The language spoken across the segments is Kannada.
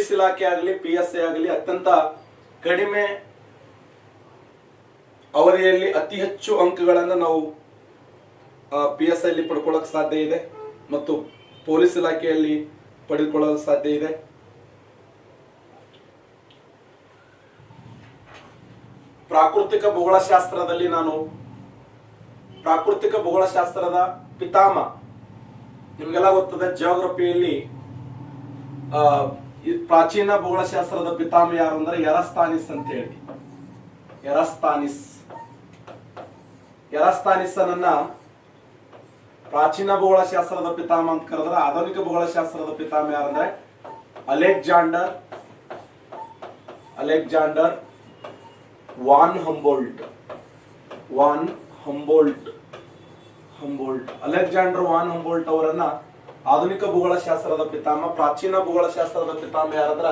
ಪೊಲೀಸ್ ಇಲಾಖೆ ಆಗಲಿ PSI ಆಗಲಿ ಅತ್ಯಂತ ಕಡಿಮೆ ಅವಧಿಯಲ್ಲಿ ಅತಿ ಹೆಚ್ಚು ಅಂಕಗಳನ್ನು ನಾವು PSI ಅಲ್ಲಿ ಪಡ್ಕೊಳ್ಳೋಕೆ ಸಾಧ್ಯ ಇದೆ ಮತ್ತು ಪೊಲೀಸ್ ಇಲಾಖೆಯಲ್ಲಿ ಪಡೆದುಕೊಳ್ಳಲು ಸಾಧ್ಯ ಇದೆ. ಪ್ರಾಕೃತಿಕ ಭೂಗೋಳಶಾಸ್ತ್ರದಲ್ಲಿ ನಾನು ಪ್ರಾಕೃತಿಕ ಭೂಗೋಳಶಾಸ್ತ್ರದ ಪಿತಾಮಹ ನಿಮಗೆಲ್ಲ ಗೊತ್ತದೆ. ಜಿಯೋಗ್ರಫಿಯಲ್ಲಿ ಪ್ರಾಚೀನ ಭೂಗೋಳಶಾಸ್ತ್ರದ ಪಿತಾಮಹ ಯಾರು ಅಂದ್ರೆ ಎರಾಸ್ತಾನಿಸ್ ಅಂತ ಹೇಳಿ. ಎರಾಸ್ತಾನಿಸನನ್ನ ಪ್ರಾಚೀನ ಭೂಗೋಳಶಾಸ್ತ್ರದ ಪಿತಾಮಹ ಅಂತ ಕರೆದ್ರೆ, ಆಧುನಿಕ ಭೂಗೋಳಶಾಸ್ತ್ರದ ಪಿತಾಮಹ ಯಾರಂದ್ರೆ Alexander von Humboldt. Alexander von Humboldt ಅವರನ್ನ ಆಧುನಿಕ ಭೂಗೋಳಶಾಸ್ತ್ರದ ಪಿತಾಮಹ. ಪ್ರಾಚೀನ ಭೂಗೋಳಶಾಸ್ತ್ರದ ಪಿತಾಮಹ ಯಾರಂದ್ರ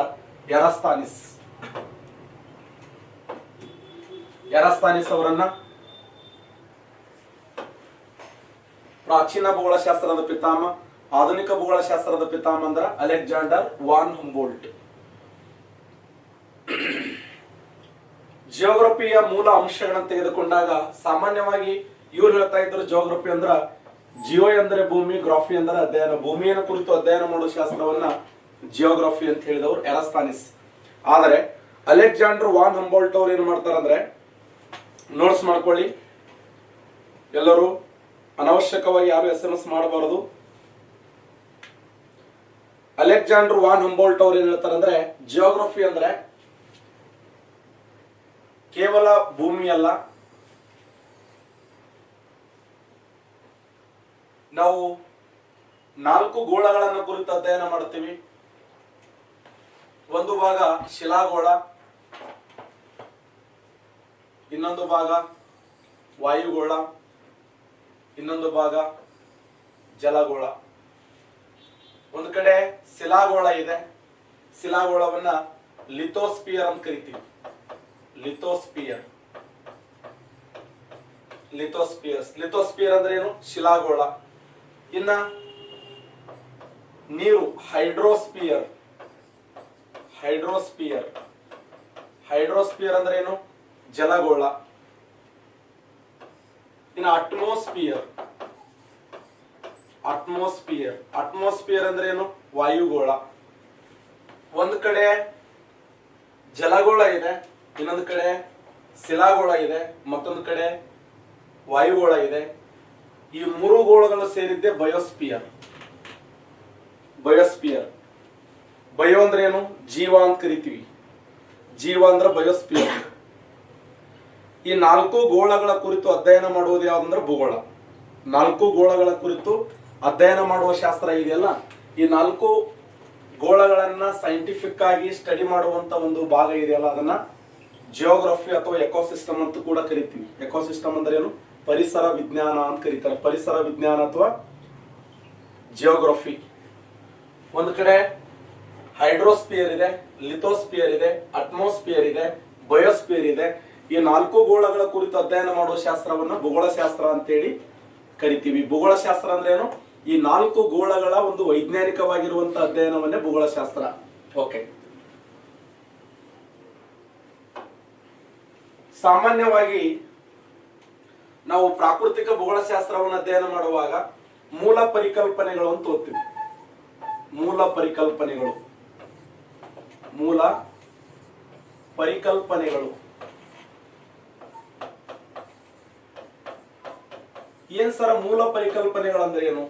ಎರಾಸ್ತಾನಿಸ್ ಅವರನ್ನ ಪ್ರಾಚೀನ ಭೂಗೋಳಶಾಸ್ತ್ರದ ಪಿತಾಮಹ. ಆಧುನಿಕ ಭೂಗೋಳಶಾಸ್ತ್ರದ ಪಿತಾಮಹ ಅಂದ್ರ ಅಲೆಕ್ಸಾಂಡರ್ ವಾನ್ ಹಂಬೋಲ್ಟ್. ಜಿಯೋಗ್ರಫಿಯ ಮೂಲ ಅಂಶಗಳನ್ನು ತೆಗೆದುಕೊಂಡಾಗ ಸಾಮಾನ್ಯವಾಗಿ ಇವ್ರು ಹೇಳ್ತಾ ಇದ್ರು ಜಿಯೋಗ್ರಫಿ ಅಂದ್ರ ಜಿಯೋ ಎಂದರೆ ಭೂಮಿ, ಗ್ರಾಫಿ ಅಂದರೆ ಅಧ್ಯಯನ, ಭೂಮಿಯನ್ನು ಕುರಿತು ಅಧ್ಯಯನ ಮಾಡುವ ಶಾಸ್ತ್ರವನ್ನ ಜಿಯೋಗ್ರಫಿ ಅಂತ ಹೇಳಿದವರು ಎರಾಸ್ತಾನಿಸ್. ಆದರೆ ಅಲೆಕ್ಸಾಂಡರ್ ವಾನ್ ಹಂಬೋಲ್ಟ್ ಅವ್ರು ಏನ್ ಮಾಡ್ತಾರಂದ್ರೆ, ನೋಟ್ಸ್ ಮಾಡ್ಕೊಳ್ಳಿ ಎಲ್ಲರೂ, ಅನವಶ್ಯಕವಾಗಿ ಯಾರು SMS ಮಾಡಬಾರದು. ಅಲೆಕ್ಸಾಂಡರ್ ವಾನ್ ಹಂಬೋಲ್ಟ್ ಅವ್ರು ಏನ್ ಹೇಳ್ತಾರಂದ್ರೆ, ಜಿಯೋಗ್ರಫಿ ಅಂದ್ರೆ ಕೇವಲ ಭೂಮಿ ಅಲ್ಲ, ನಾವು 4 ಗೋಳಗಳನ್ನು ಕುರಿತು ಅಧ್ಯಯನ ಮಾಡ್ತೀವಿ. ಒಂದು ಭಾಗ ಶಿಲಾಗೋಳ, ಇನ್ನೊಂದು ಭಾಗ ವಾಯುಗೋಳ, ಇನ್ನೊಂದು ಭಾಗ ಜಲಗೋಳ. ಒಂದು ಕಡೆ ಶಿಲಾಗೋಳ ಇದೆ, ಶಿಲಾಗೋಳವನ್ನ ಲಿಥೋಸ್ಪಿಯರ್ ಅಂತ ಕರಿತೀವಿ. ಲಿಥೋಸ್ಪಿಯರ್ ಅಂದ್ರೆ ಏನು? ಶಿಲಾಗೋಳ. ಇನ್ನ ನೀರು ಹೈಡ್ರೋಸ್ಪಿಯರ್ ಅಂದ್ರೆ ಏನು? ಜಲಗೋಳ. ಇನ್ನು ಅಟ್ಮಾಸ್ಫಿಯರ್ ಅಂದ್ರೆ ಏನು? ವಾಯುಗೋಳ. ಒಂದು ಕಡೆ ಜಲಗೋಳ ಇದೆ, ಇನ್ನೊಂದು ಕಡೆ ಶಿಲಾಗೋಳ ಇದೆ, ಮತ್ತೊಂದು ಕಡೆ ವಾಯುಗೋಳ ಇದೆ. ಈ 3 ಗೋಳಗಳು ಸೇರಿದ್ದೆ ಬಯೋಸ್ಪಿಯರ್. ಬಯೋ ಅಂದ್ರೆ ಏನು? ಜೀವ ಅಂತ ಕರಿತೀವಿ. ಜೀವ ಅಂದ್ರೆ ಬಯೋಸ್ಪಿಯರ್. ಈ 4 ಗೋಳಗಳ ಕುರಿತು ಅಧ್ಯಯನ ಮಾಡುವುದು ಯಾವ್ದಂದ್ರೆ ಭೂಗೋಳ. 4 ಗೋಳಗಳ ಕುರಿತು ಅಧ್ಯಯನ ಮಾಡುವ ಶಾಸ್ತ್ರ ಇದೆಯಲ್ಲ, ಈ 4 ಗೋಳಗಳನ್ನ ಸೈಂಟಿಫಿಕ್ ಆಗಿ ಸ್ಟಡಿ ಮಾಡುವಂತ ಒಂದು ಭಾಗ ಇದೆಯಲ್ಲ, ಅದನ್ನ ಜಿಯೋಗ್ರಫಿ ಅಥವಾ ಎಕೋಸಿಸ್ಟಮ್ ಅಂತ ಕೂಡ ಕರಿತೀವಿ. ಎಕೋಸಿಸ್ಟಮ್ ಅಂದ್ರೆ ಏನು? ಪರಿಸರ ವಿಜ್ಞಾನ ಅಂತ ಕರೀತಾರೆ. ಪರಿಸರ ವಿಜ್ಞಾನ ಅಥವಾ ಜಿಯೋಗ್ರಫಿ. ಒಂದು ಕಡೆ ಹೈಡ್ರೋಸ್ಪಿಯರ್ ಇದೆ, ಲಿಥೋಸ್ಪಿಯರ್ ಇದೆ, ಅಟ್ಮಾಸ್ಫಿಯರ್ ಇದೆ, ಬಯೋಸ್ಪಿಯರ್ ಇದೆ. ಈ 4 ಗೋಳಗಳ ಕುರಿತು ಅಧ್ಯಯನ ಮಾಡುವ ಶಾಸ್ತ್ರವನ್ನ ಭೂಗೋಳಶಾಸ್ತ್ರ ಅಂತೇಳಿ ಕರಿತೀವಿ. ಭೂಗೋಳಶಾಸ್ತ್ರ ಅಂದ್ರೆ ಏನು? ಈ 4 ಗೋಳಗಳ ಒಂದು ವೈಜ್ಞಾನಿಕವಾಗಿರುವಂತಹ ಅಧ್ಯಯನವನ್ನೇ ಭೂಗೋಳಶಾಸ್ತ್ರ. ಓಕೆ. ಸಾಮಾನ್ಯವಾಗಿ ನಾವು ಪ್ರಾಕೃತಿಕ ಭೂಗೋಳಶಾಸ್ತ್ರವನ್ನು ಅಧ್ಯಯನ ಮಾಡುವಾಗ ಮೂಲ ಪರಿಕಲ್ಪನೆಗಳು ಅಂತ ಓದ್ತೀವಿ. ಮೂಲ ಪರಿಕಲ್ಪನೆಗಳು ಏನ್ ಸರ? ಮೂಲ ಪರಿಕಲ್ಪನೆಗಳಂದ್ರೆ ಏನು?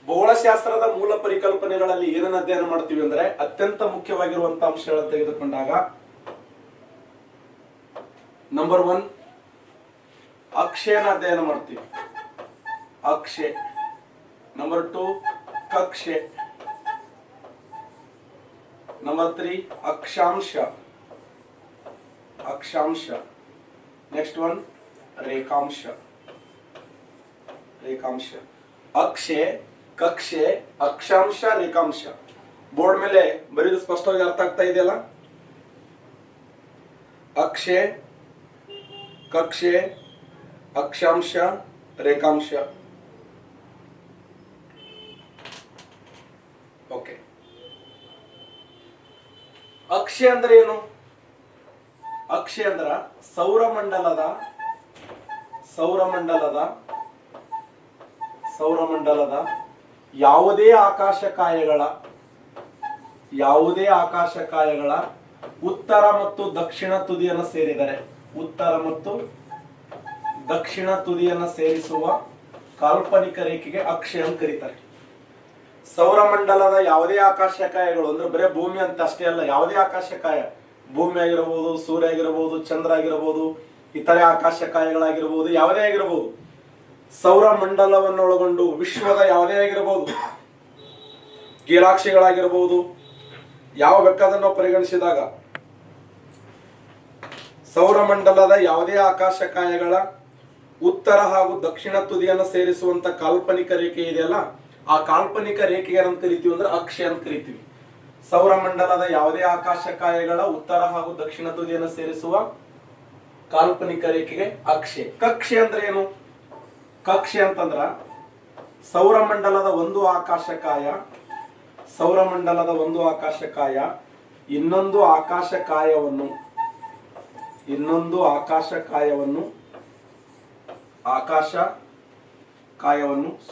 ಭೂಗೋಳಶಾಸ್ತ್ರದ ಮೂಲ ಪರಿಕಲ್ಪನೆಗಳಲ್ಲಿ ಏನನ್ನ ಅಧ್ಯಯನ ಮಾಡ್ತೀವಿ ಅಂದ್ರೆ, ಅತ್ಯಂತ ಮುಖ್ಯವಾಗಿರುವಂತಹ ಅಂಶಗಳನ್ನು ತೆಗೆದುಕೊಂಡಾಗ ನಂಬರ್ 1 ಅಕ್ಷೆಯನ್ನು ಅಧ್ಯಯನ ಮಾಡ್ತೀವಿ. ಅಕ್ಷೆ. ನಂಬರ್ 2 ಕಕ್ಷೆ. ನಂಬರ್ 3 ಅಕ್ಷಾಂಶ. ನೆಕ್ಸ್ಟ್ 1 ರೇಖಾಂಶ. ಅಕ್ಷೆ, ಕಕ್ಷೆ, ಅಕ್ಷಾಂಶ, ರೇಖಾಂಶ. ಬೋರ್ಡ್ ಮೇಲೆ ಬರೀದು ಸ್ಪಷ್ಟವಾಗಿ ಅರ್ಥ ಆಗ್ತಾ ಇದೆಯಲ್ಲ? ಅಕ್ಷೆ, ಕಕ್ಷೆ, ಅಕ್ಷಾಂಶ, ರೇಖಾಂಶ. ಓಕೆ. ಅಕ್ಷೆ ಅಂದ್ರೆ ಏನು? ಅಕ್ಷೆ ಅಂದ್ರ ಸೌರಮಂಡಲದ ಯಾವುದೇ ಆಕಾಶಕಾಯಗಳ ಉತ್ತರ ಮತ್ತು ದಕ್ಷಿಣ ತುದಿಯನ್ನು ಸೇರಿಸುವ ಕಾಲ್ಪನಿಕ ರೇಖೆಗೆ ಅಕ್ಷೆ ಅಂತ ಕರೀತಾರೆ. ಸೌರಮಂಡಲದ ಯಾವುದೇ ಆಕಾಶಕಾಯಗಳು ಅಂದ್ರೆ ಬರೇ ಭೂಮಿ ಅಂತ ಅಷ್ಟೇ ಅಲ್ಲ, ಯಾವುದೇ ಆಕಾಶಕಾಯ, ಭೂಮಿ ಆಗಿರಬಹುದು, ಸೂರ್ಯ ಆಗಿರಬಹುದು, ಚಂದ್ರ ಆಗಿರಬಹುದು, ಇತರೆ ಆಕಾಶಕಾಯಗಳಾಗಿರಬಹುದು, ಯಾವುದೇ ಆಗಿರಬಹುದು, ಸೌರಮಂಡಲವನ್ನು ಒಳಗೊಂಡು ವಿಶ್ವದ ಯಾವುದೇ ಆಗಿರಬಹುದು, ಗೇಲಾಕ್ಷಿಗಳಾಗಿರಬಹುದು, ಯಾವ ಬೇಕಾದನ್ನು ಪರಿಗಣಿಸಿದಾಗ ಸೌರಮಂಡಲದ ಯಾವುದೇ ಆಕಾಶಕಾಯಗಳ ಉತ್ತರ ಹಾಗೂ ದಕ್ಷಿಣ ತುದಿಯನ್ನು ಸೇರಿಸುವಂತ ಕಾಲ್ಪನಿಕ ರೇಖೆ ಇದೆಯಲ್ಲ, ಆ ಕಾಲ್ಪನಿಕ ರೇಖೆಗೆ ಏನಂತ ಕರಿತೀವಿ ಅಂದ್ರೆ ಅಕ್ಷೆ ಅಂತ ಕರಿತೀವಿ. ಸೌರಮಂಡಲದ ಯಾವುದೇ ಆಕಾಶಕಾಯಗಳ ಉತ್ತರ ಹಾಗೂ ದಕ್ಷಿಣ ತುದಿಯನ್ನು ಸೇರಿಸುವ ಕಾಲ್ಪನಿಕ ರೇಖೆಗೆ ಅಕ್ಷೆ. ಕಕ್ಷೆ ಅಂದ್ರೆ ಏನು? ಕಕ್ಷೆ ಅಂತಂದ್ರ ಸೌರಮಂಡಲದ ಒಂದು ಆಕಾಶಕಾಯ ಇನ್ನೊಂದು ಆಕಾಶಕಾಯವನ್ನು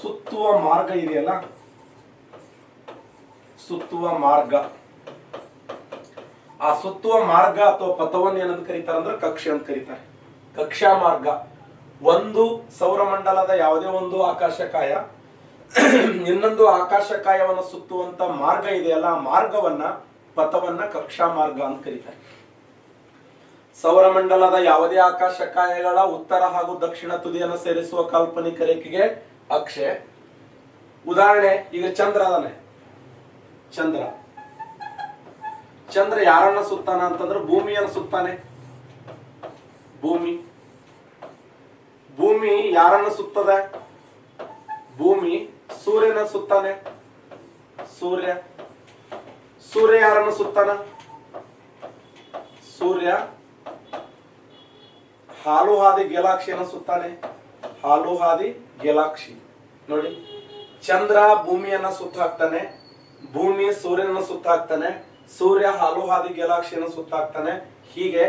ಸುತ್ತುವ ಮಾರ್ಗ ಇದೆಯಲ್ಲ, ಆ ಸುತ್ತುವ ಮಾರ್ಗ ಅಥವಾ ಪಥವನ್ನು ಏನಂತ ಕರೀತಾರೆ ಅಂದ್ರೆ ಕಕ್ಷೆ ಅಂತ ಕರೀತಾರೆ. ಕಕ್ಷಾ ಮಾರ್ಗ. ಒಂದು ಸೌರಮಂಡಲದ ಯಾವುದೇ ಒಂದು ಆಕಾಶಕಾಯ ಇನ್ನೊಂದು ಆಕಾಶಕಾಯವನ್ನು ಸುತ್ತುವಂತ ಮಾರ್ಗ ಇದೆಯಲ್ಲ, ಆ ಪಥವನ್ನ ಕಕ್ಷಾ ಮಾರ್ಗ ಅಂತ ಕರೀತಾರೆ. ಸೌರಮಂಡಲದ ಯಾವುದೇ ಆಕಾಶಕಾಯಗಳ ಉತ್ತರ ಹಾಗೂ ದಕ್ಷಿಣ ತುದಿಯನ್ನು ಸೇರಿಸುವ ಕಾಲ್ಪನಿಕ ರೇಖೆಗೆ ಅಕ್ಷೆ. ಉದಾಹರಣೆ, ಈಗ ಚಂದ್ರ ಅದಾನೆ. ಚಂದ್ರ ಯಾರನ್ನ ಸುತ್ತಾನ ಅಂತಂದ್ರೆ ಭೂಮಿಯನ್ನು ಸುತ್ತಾನೆ. ಭೂಮಿ ಯಾರನ್ನ ಸುತ್ತದೆ? ಭೂಮಿ ಸೂರ್ಯನ ಸುತ್ತಾನೆ. ಸೂರ್ಯ ಯಾರನ್ನು ಸುತ್ತಾನ? ಸೂರ್ಯ ಹಾಲುಹಾದಿ ಗೆಲಾಕ್ಷಿಯನ್ನು ಸುತ್ತಾನೆ. ನೋಡಿ, ಚಂದ್ರ ಭೂಮಿಯನ್ನ ಸುತ್ತಾಕ್ತಾನೆ, ಭೂಮಿ ಸೂರ್ಯನ ಸುತ್ತಾಕ್ತಾನೆ, ಸೂರ್ಯ ಹಾಲುಹಾದಿ ಗೆಲಾಕ್ಷಿಯನ್ನು ಸುತ್ತಾಕ್ತಾನೆ. ಹೀಗೆ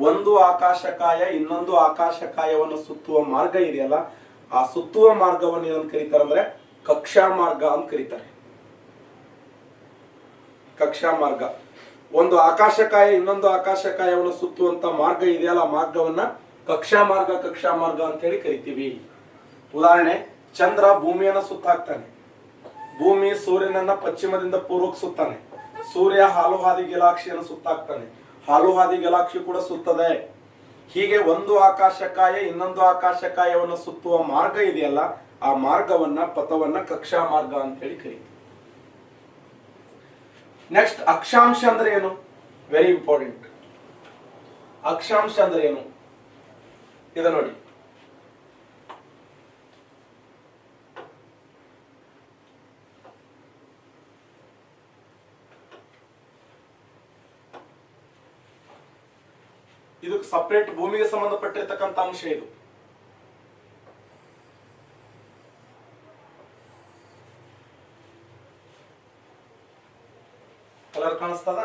ಒಂದು ಆಕಾಶಕಾಯ ಇನ್ನೊಂದು ಆಕಾಶಕಾಯವನ್ನು ಸುತ್ತುವ ಮಾರ್ಗ ಇದೆಯಲ್ಲ, ಆ ಸುತ್ತುವ ಮಾರ್ಗವನ್ನು ಏನಂತ ಕರೀತಾರೆ ಅಂದ್ರೆ ಕಕ್ಷಾ ಮಾರ್ಗ ಅಂತ ಕರೀತಾರೆ. ಕಕ್ಷಾ ಮಾರ್ಗ. ಒಂದು ಆಕಾಶಕಾಯ ಇನ್ನೊಂದು ಆಕಾಶಕಾಯವನ್ನು ಸುತ್ತುವಂತ ಮಾರ್ಗ ಇದೆಯಲ್ಲ, ಆ ಮಾರ್ಗವನ್ನ ಕಕ್ಷಾ ಮಾರ್ಗ ಅಂತ ಹೇಳಿ ಕರಿತೀವಿ. ಉದಾಹರಣೆ, ಚಂದ್ರ ಭೂಮಿಯನ್ನ ಸುತ್ತಾಕ್ತಾನೆ, ಭೂಮಿ ಸೂರ್ಯನನ್ನ ಪಶ್ಚಿಮದಿಂದ ಪೂರ್ವಕ್ಕೆ ಸುತ್ತಾನೆ, ಸೂರ್ಯ ಹಾಲುಹಾದಿ ಗೆಲಾಕ್ಷಿಯನ್ನು ಸುತ್ತಾಕ್ತಾನೆ, ಹಾಲುಹಾದಿ ಗೆಲಾಕ್ಷಿ ಕೂಡ ಸುತ್ತದೆ. ಹೀಗೆ ಒಂದು ಆಕಾಶಕಾಯ ಇನ್ನೊಂದು ಆಕಾಶಕಾಯವನ್ನು ಸುತ್ತುವ ಮಾರ್ಗ ಇದೆಯಲ್ಲ, ಆ ಪಥವನ್ನ ಕಕ್ಷಾ ಮಾರ್ಗ ಅಂತ ಹೇಳಿ ಕರೀತೀವಿ. ನೆಕ್ಸ್ಟ್, ಅಕ್ಷಾಂಶ ಅಂದ್ರೆ ಏನು? Very important. ಅಕ್ಷಾಂಶ ಅಂದ್ರೆ ಏನು? ಇದು ನೋಡಿ, ಇದಕ್ಕೆ ಸಪರೇಟ್ ಭೂಮಿಗೆ ಸಂಬಂಧಪಟ್ಟಿರ್ತಕ್ಕಂಥ ಅಂಶ ಇದು. ಕಲರ್ ಕಾಣಿಸ್ತದ?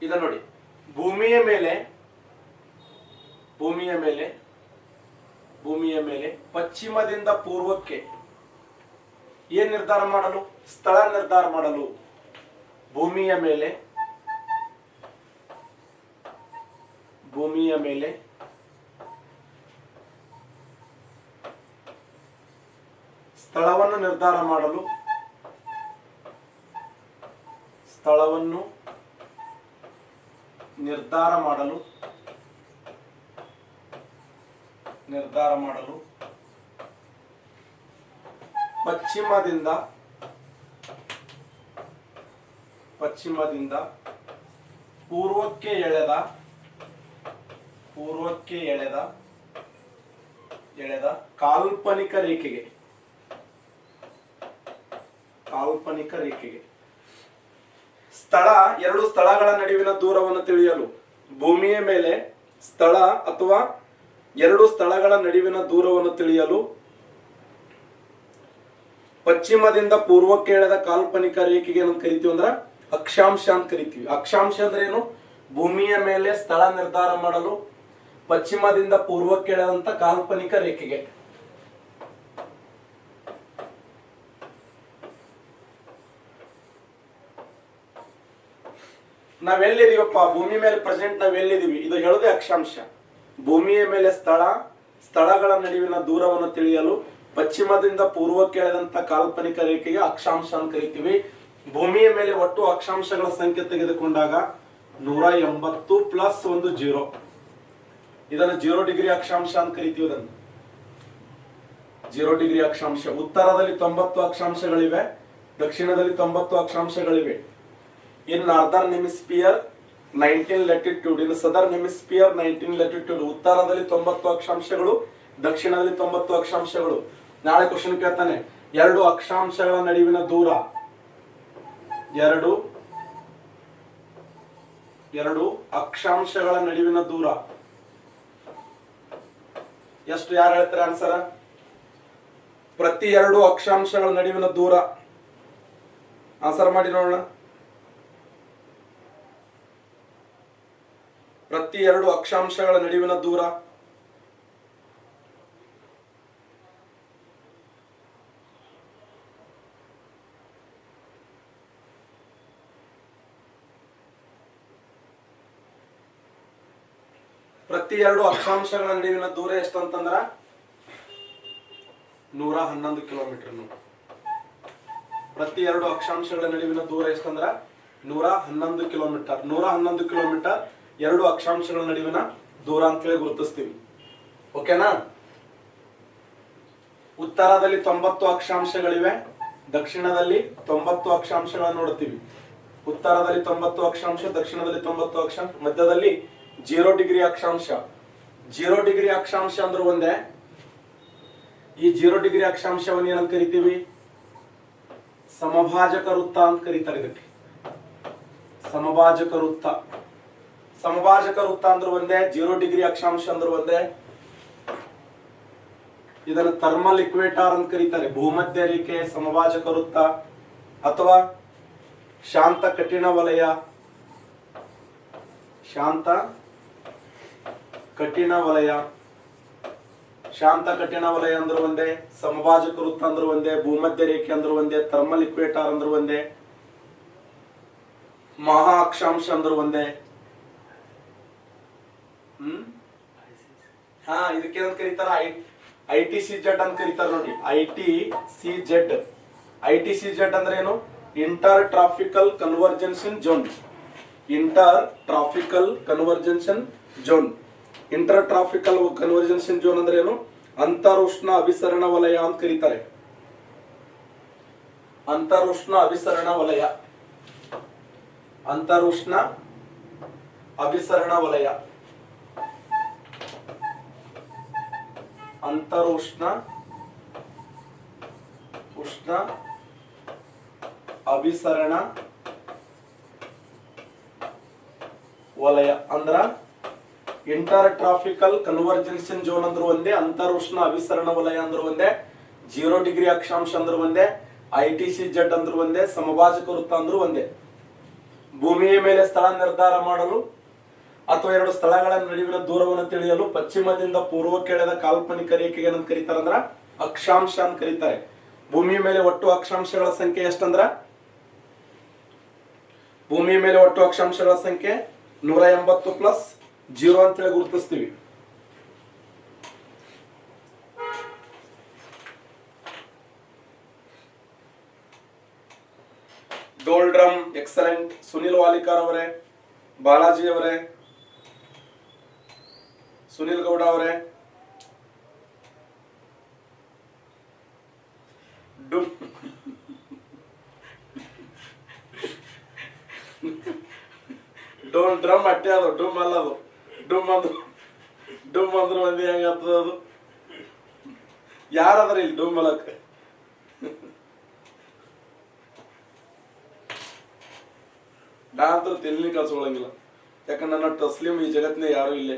ಇದ ನೋಡಿ, ಭೂಮಿಯ ಮೇಲೆ ಪಶ್ಚಿಮದಿಂದ ಪೂರ್ವಕ್ಕೆ ಏನ್ ನಿರ್ಧಾರ ಮಾಡಲು? ಸ್ಥಳ ನಿರ್ಧಾರ ಮಾಡಲು. ಭೂಮಿಯ ಮೇಲೆ ಸ್ಥಳವನ್ನು ನಿರ್ಧಾರ ಮಾಡಲು ಪಶ್ಚಿಮದಿಂದ ಪೂರ್ವಕ್ಕೆ ಎಳೆದ ಕಾಲ್ಪನಿಕ ರೇಖೆಗೆ ಸ್ಥಳ. ಎರಡು ಸ್ಥಳಗಳ ನಡುವಿನ ದೂರವನ್ನು ತಿಳಿಯಲು ಭೂಮಿಯ ಮೇಲೆ ಸ್ಥಳ ಅಥವಾ ಎರಡು ಸ್ಥಳಗಳ ನಡುವಿನ ದೂರವನ್ನು ತಿಳಿಯಲು ಪಶ್ಚಿಮದಿಂದ ಪೂರ್ವಕ್ಕೆ ಎಳೆದ ಕಾಲ್ಪನಿಕ ರೇಖೆಗೆ ಏನಂತ ಕರಿತೀವಿ ಅಂದ್ರ ಅಕ್ಷಾಂಶ ಅಂತ ಕರಿತೀವಿ. ಅಕ್ಷಾಂಶ ಅಂದ್ರೆ ಏನು? ಭೂಮಿಯ ಮೇಲೆ ಸ್ಥಳ ನಿರ್ಧಾರ ಮಾಡಲು ಪಶ್ಚಿಮದಿಂದ ಪೂರ್ವಕ್ಕೆ ಎಳೆದಂತ ಕಾಲ್ಪನಿಕ ರೇಖೆಗೆ. ನಾವೆಲ್ಲಿದೀವಪ್ಪ? ಭೂಮಿ ಮೇಲೆ ಪ್ರೆಸೆಂಟ್ ನಾವೆಲ್ಲಿದೀವಿ ಇದು ಹೇಳೋದೇ ಅಕ್ಷಾಂಶ. ಭೂಮಿಯ ಮೇಲೆ ಸ್ಥಳಗಳ ನಡುವಿನ ದೂರವನ್ನು ತಿಳಿಯಲು ಪಶ್ಚಿಮದಿಂದ ಪೂರ್ವಕ್ಕೆ ಎಳೆದಂತ ಕಾಲ್ಪನಿಕ ರೇಖೆಗೆ ಅಕ್ಷಾಂಶ ಅಂತ ಕರಿತೀವಿ. ಭೂಮಿಯ ಮೇಲೆ ಒಟ್ಟು ಅಕ್ಷಾಂಶಗಳ ಸಂಖ್ಯೆ ತೆಗೆದುಕೊಂಡಾಗ 180 ಪ್ಲಸ್ 1 0. ಇದನ್ನು 0 ಡಿಗ್ರಿ ಅಕ್ಷಾಂಶ ಅಂತ ಕರಿತೀವಿ. ಅದನ್ನು 0 ಡಿಗ್ರಿ ಅಕ್ಷಾಂಶ. ಉತ್ತರದಲ್ಲಿ 90 ಅಕ್ಷಾಂಶಗಳಿವೆ, ದಕ್ಷಿಣದಲ್ಲಿ 90 ಅಕ್ಷಾಂಶಗಳಿವೆ. ಇನ್ ನಾರ್ದರ್ನ್ ಹೆಮಿಸ್ಫಿಯರ್ 19 ಲ್ಯಾಟಿಟ್ಯೂಡ್, ಇನ್ ಸದರ್ನ್ ಹೆಮಿಸ್ಫಿಯರ್ 19 ಲ್ಯಾಟಿಟ್ಯೂಡ್. ಉತ್ತರದಲ್ಲಿ 90 ಅಕ್ಷಾಂಶಗಳು, ದಕ್ಷಿಣದಲ್ಲಿ 90 ಅಕ್ಷಾಂಶಗಳು. ನಾಳೆ ಕ್ವಶನ್ ಕೇಳ್ತಾನೆ, ಎರಡು ಅಕ್ಷಾಂಶಗಳ ನಡುವಿನ ದೂರ, ಎರಡು ಅಕ್ಷಾಂಶಗಳ ನಡುವಿನ ದೂರ ಎಷ್ಟು? ಯಾರು ಹೇಳ್ತಾರೆ ಆನ್ಸರ್? ಪ್ರತಿ ಎರಡು ಅಕ್ಷಾಂಶಗಳ ನಡುವಿನ ದೂರ. ಆನ್ಸರ್ ಮಾಡಿ ನೋಡೋಣ. ಪ್ರತಿ ಎರಡು ಅಕ್ಷಾಂಶಗಳ ನಡುವಿನ ದೂರ ಪ್ರತಿ ಎರಡು ಅಕ್ಷಾಂಶಗಳ ನಡುವಿನ ದೂರ ಎಷ್ಟು ಅಂತಂದ್ರ 111 ಕಿಲೋಮೀಟರ್. ಪ್ರತಿ ಎರಡು ಅಕ್ಷಾಂಶಗಳ ನಡುವಿನ ದೂರ ಎಷ್ಟಂದ್ರ 111 ಕಿಲೋಮೀಟರ್. 111 ಕಿಲೋಮೀಟರ್ ಎರಡು ಅಕ್ಷಾಂಶಗಳ ನಡುವಿನ ದೂರ ಅಂತೇಳಿ ಗುರುತಿಸ್ತೀವಿ. ಓಕೆನಾ? ಉತ್ತರದಲ್ಲಿ 90 ಅಕ್ಷಾಂಶಗಳಿವೆ, ದಕ್ಷಿಣದಲ್ಲಿ 90 ಅಕ್ಷಾಂಶಗಳನ್ನು ನೋಡ್ತೀವಿ. ಉತ್ತರದಲ್ಲಿ 90 ಅಕ್ಷಾಂಶ, ದಕ್ಷಿಣದಲ್ಲಿ 90 ಅಕ್ಷಾಂಶ, ಮಧ್ಯದಲ್ಲಿ 0 ಡಿಗ್ರಿ ಅಕ್ಷಾಂಶ. 0 ಡಿಗ್ರಿ ಅಕ್ಷಾಂಶ ಅಂದ್ರೆ ಒಂದೇ. ಈ 0 ಡಿಗ್ರಿ ಅಕ್ಷಾಂಶವನ್ನು ಏನಂತ ಕರಿತೀವಿ? ಸಮಭಾಜಕ ವೃತ್ತ ಅಂತ ಕರೀತಾರೆ. ಇದಕ್ಕೆ ಸಮಭಾಜಕ ವೃತ್ತ. ಸಮಭಾಜಕ ವೃತ್ತ ಅಂದ್ರೆ ಒಂದೇ, 0 ಡಿಗ್ರಿ ಅಕ್ಷಾಂಶ ಅಂದ್ರೆ ಒಂದೇ. ಇದನ್ನು ಥರ್ಮಲ್ ಇಕ್ವೇಟಾರ್ ಅಂತ ಕರೀತಾರೆ. ಭೂಮಧ್ಯ ರೇಖೆ, ಸಮಭಾಜಕ ವೃತ್ತ ಅಥವಾ ಶಾಂತ ಕಠಿಣ ವಲಯ. ಶಾಂತ ಕಠಿಣ ವಲಯ, ಶಾಂತ ಕಠಿಣ ವಲಯ ಅಂದ್ರೆ ಒಂದೇ, ಸಮಭಾಜಕ ವೃತ್ತ ಅಂದ್ರೆ ಒಂದೇ, ಭೂಮಧ್ಯ ರೇಖೆ ಅಂದ್ರೆ ಒಂದೇ, ಥರ್ಮಲ್ ಇಕ್ವೇಟಾರ್ ಅಂದ್ರೆ ಒಂದೇ, ಮಹಾ ಅಕ್ಷಾಂಶ ಅಂದ್ರೆ ಒಂದೇ. ಇದಕ್ಕೆ ಏನಂತ ಕರೀತಾರ? ITCZ ಅಂತ ಕರೀತಾರ ನೋಡಿ. ITCZ. ITCZ ಅಂದ್ರೆ ಏನು? Inter tropical convergence zone. Inter tropical convergence zone. Inter tropical convergence zone ಅಂದ್ರೆ ಏನು? ಅಂತರುಷ್ಣ ಅಭಿಸರಣ ವಲಯ ಅಂತ ಕರೀತಾರೆ. ಅಂತರುಷ್ಣ ಅಭಿಸರಣ ವಲಯ, ಅಂತರುಷ್ಣ ಅಭಿಸರಣ ವಲಯ, ಅಂತರುಷ್ಣ ಅಭಿಸರಣ ವಲಯ ಅಂದ್ರ ಇಂಟರ್ ಟ್ರಾಫಿಕಲ್ ಕನ್ವರ್ಜೆನ್ಷನ್ ಝೋನ್ ಅಂದ್ರೆ ಒಂದೇ, ಅಂತರುಷ್ಣ ಅಭಿಸರಣ ವಲಯ ಅಂದ್ರೆ ಒಂದೇ, 0 ಡಿಗ್ರಿ ಅಕ್ಷಾಂಶ ಅಂದ್ರೆ ಒಂದೇ, ITCZ ಅಂದ್ರೆ ಒಂದೇ, ಸಮಭಾಜಕ ವೃತ್ತ ಅಂದ್ರೆ ಒಂದೇ. ಭೂಮಿಯ ಮೇಲೆ ಸ್ಥಳ ನಿರ್ಧಾರ ಮಾಡಲು ಅಥವಾ ಎರಡು ಸ್ಥಳಗಳ ನಡುವಿನ ದೂರವನ್ನು ತಿಳಿಯಲು ಪಶ್ಚಿಮದಿಂದ ಪೂರ್ವಕ್ಕೆ ಎಳೆದ ಕಾಲ್ಪನಿಕ ರೇಖೆಗೆ ಏನಂತ ಕರೀತಾರ ಅಂದ್ರ ಅಕ್ಷಾಂಶ ಅಂತ ಕರೀತಾರೆ. ಭೂಮಿಯ ಮೇಲೆ ಒಟ್ಟು ಅಕ್ಷಾಂಶಗಳ ಸಂಖ್ಯೆ ಎಷ್ಟಂದ್ರ, ಭೂಮಿಯ ಮೇಲೆ ಒಟ್ಟು ಅಕ್ಷಾಂಶಗಳ ಸಂಖ್ಯೆ 180 ಪ್ಲಸ್ 0 ಅಂತೇಳಿ ಗುರುತಿಸ್ತೀವಿ. ಡೋಲ್ ಡ್ರಮ್ ಎಕ್ಸಲೆಂಟ್. ಸುನಿಲ್ ವಾಲಿಕಾರ್ ಅವರೇ, ಬಾಲಾಜಿ ಅವರೇ, ಸುನಿಲ್ ಗೌಡ ಅವರೇ, ಡೋಲ್ ಡ್ರಮ್ ಅಟ್ಟೆ ಅದು, ಡುಮ್ ಅಲ್ಲ ಅದು. ಡುಮ್ ಅಂದ್ರೆ ಮಂದಿ ಹೆಂಗತ್ತದ ಅದು? ಯಾರಾದ್ರ ಇಲ್ಲಿ ಡುಮ್ ಅಲಕ್? ನಾ ಅಂತೂ ತೆಲಿ ಕಳ್ಸ್ಕೊಳಂಗಿಲ್ಲ, ಯಾಕಂದ್ರೆ ನನ್ನ ತಸ್ಲಿಂ ಈ ಜಗತ್ತಿನ ಯಾರು ಇಲ್ಲೇ.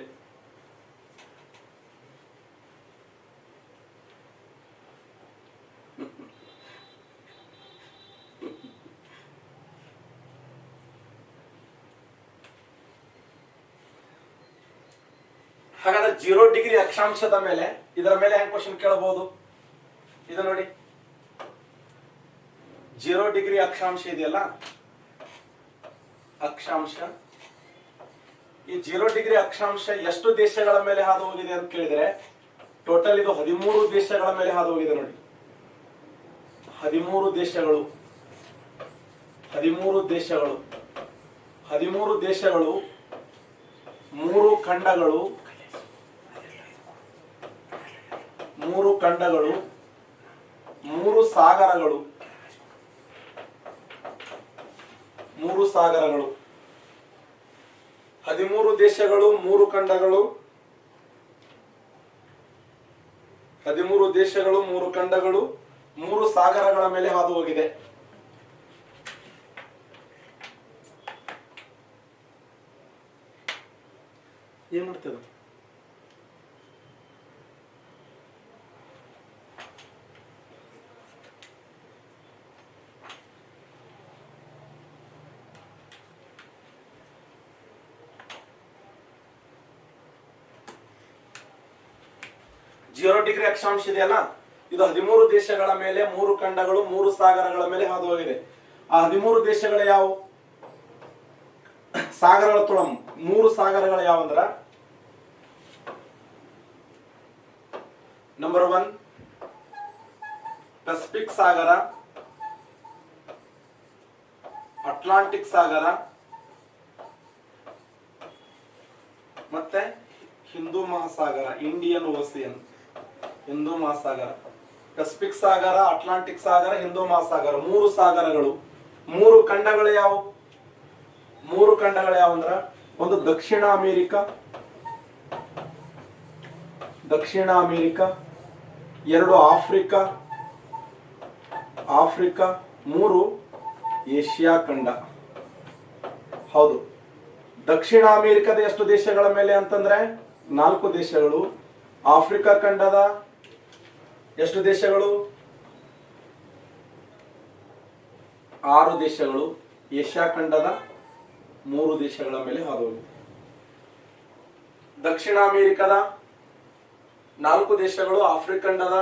ಹಾಗಾದ್ರೆ 0 ಡಿಗ್ರಿ ಅಕ್ಷಾಂಶದ ಮೇಲೆ ಇದರ ಮೇಲೆ ಹೆಂಗ್ ಕ್ವಶನ್ ಕೇಳಬಹುದು? ಇದು ನೋಡಿ, 0 ಡಿಗ್ರಿ ಅಕ್ಷಾಂಶ ಇದೆಯಲ್ಲ, ಅಕ್ಷಾಂಶ. ಈ 0 ಡಿಗ್ರಿ ಅಕ್ಷಾಂಶ ಎಷ್ಟು ದೇಶಗಳ ಮೇಲೆ ಹಾದು ಹೋಗಿದೆ ಅಂತ ಕೇಳಿದ್ರೆ ಟೋಟಲ್ ಇದು 13 ದೇಶಗಳ ಮೇಲೆ ಹಾದು ಹೋಗಿದೆ ನೋಡಿ. 13 ದೇಶಗಳು 13 ದೇಶಗಳು 13 ದೇಶಗಳು, 3 ಖಂಡಗಳು, 3 ಖಂಡಗಳು, 3 ಸಾಗರಗಳು, 3 ಸಾಗರಗಳು. 13 ದೇಶಗಳು, 3 ಖಂಡಗಳು, 13 ದೇಶಗಳು, 3 ಖಂಡಗಳು, 3 ಸಾಗರಗಳ ಮೇಲೆ ಹಾದು ಹೋಗಿದೆ. ಏನ್ ಮಾಡ್ತೇವೆ? ಡಿಗ್ರಿ ಅಕ್ಷಾಂಶ ಇದೆಯಲ್ಲ, ಇದು 13 ದೇಶಗಳ ಮೇಲೆ, 3 ಖಂಡಗಳು, 3 ಸಾಗರಗಳ ಮೇಲೆ ಹಾದು ಹೋಗಿದೆ. ಆ 13 ದೇಶಗಳ ಯಾವ ಸಾಗರಗಳ ತುಳ 3 ಸಾಗರಗಳು ಯಾವಂದ್ರ, ನಂಬರ್ 1 ಪೆಸಿಫಿಕ್ ಸಾಗರ, ಅಟ್ಲಾಂಟಿಕ್ ಸಾಗರ, ಮತ್ತೆ ಹಿಂದೂ ಮಹಾಸಾಗರ, ಇಂಡಿಯನ್ ಓಷಿಯನ್, ಹಿಂದೂ ಮಹಾಸಾಗರ. ಪೆಸಿಫಿಕ್ ಸಾಗರ, ಅಟ್ಲಾಂಟಿಕ್ ಸಾಗರ, ಹಿಂದೂ ಮಹಾಸಾಗರ, 3 ಸಾಗರಗಳು. 3 ಖಂಡಗಳು ಯಾವುವು? 3 ಖಂಡಗಳು ಯಾವಂದ್ರ, ಒಂದು ದಕ್ಷಿಣ ಅಮೆರಿಕ, ದಕ್ಷಿಣ ಅಮೆರಿಕ, 2 ಆಫ್ರಿಕಾ, ಆಫ್ರಿಕಾ, 3 ಏಷ್ಯಾ ಖಂಡ. ಹೌದು, ದಕ್ಷಿಣ ಅಮೆರಿಕದ ಎಷ್ಟು ದೇಶಗಳ ಮೇಲೆ ಅಂತಂದ್ರೆ 4 ದೇಶಗಳು, ಆಫ್ರಿಕಾ ಖಂಡದ ಎಷ್ಟು ದೇಶಗಳು? 6 ದೇಶಗಳು, ಏಷ್ಯಾ ಖಂಡದ 3 ದೇಶಗಳ ಮೇಲೆ ಹಾದು ಹೋಗಿದೆ. ದಕ್ಷಿಣ ಅಮೆರಿಕದ 4 ದೇಶಗಳು, ಆಫ್ರಿಕಾ ಖಂಡದ